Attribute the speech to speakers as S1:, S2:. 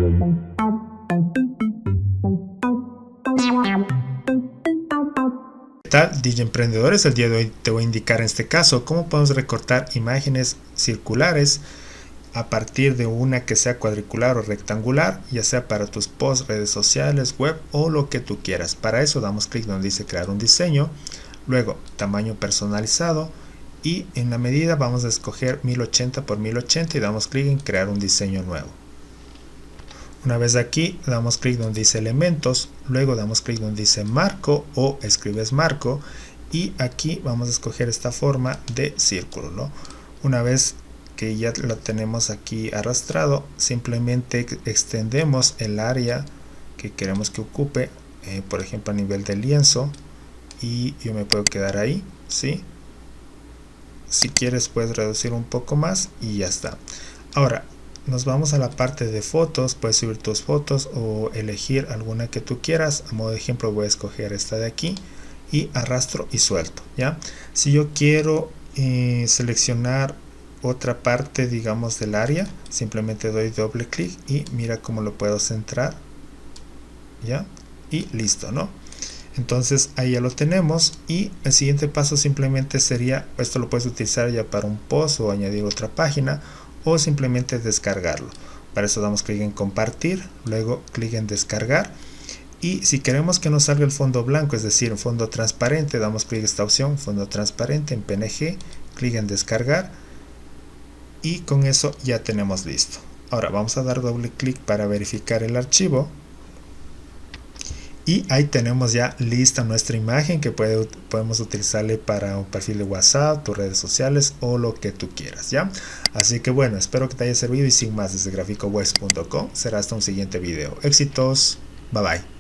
S1: ¿Qué tal, DJ Emprendedores? El día de hoy te voy a indicar en este caso cómo podemos recortar imágenes circulares a partir de una que sea cuadricular o rectangular, ya sea para tus posts, redes sociales, web o lo que tú quieras. Para eso damos clic donde dice crear un diseño, luego tamaño personalizado y en la medida vamos a escoger 1080 por 1080 y damos clic en crear un diseño nuevo. Una vez aquí damos clic donde dice elementos, luego damos clic donde dice marco o escribes marco y aquí vamos a escoger esta forma de círculo, ¿no? Una vez que ya lo tenemos aquí arrastrado, simplemente extendemos el área que queremos que ocupe, por ejemplo a nivel del lienzo, y yo me puedo quedar ahí, ¿sí? Si quieres puedes reducir un poco más y ya está. Ahora nos vamos a la parte de fotos, puedes subir tus fotos o elegir alguna que tú quieras. A modo de ejemplo voy a escoger esta de aquí y arrastro y suelto, ¿ya? Si yo quiero seleccionar otra parte, digamos, del área, simplemente doy doble clic y mira cómo lo puedo centrar, ¿ya? Y listo, ¿no? Entonces ahí ya lo tenemos y el siguiente paso simplemente sería, esto lo puedes utilizar ya para un post o añadir otra página o simplemente descargarlo. Para eso damos clic en compartir, luego clic en descargar y si queremos que nos salga el fondo blanco, es decir, fondo transparente, damos clic en esta opción, fondo transparente en PNG, clic en descargar y con eso ya tenemos listo. Ahora vamos a dar doble clic para verificar el archivo y ahí tenemos ya lista nuestra imagen que podemos utilizarle para un perfil de WhatsApp, tus redes sociales o lo que tú quieras, ¿ya? Así que bueno, espero que te haya servido y sin más, desde graficowebs.com será hasta un siguiente video. Éxitos, bye bye.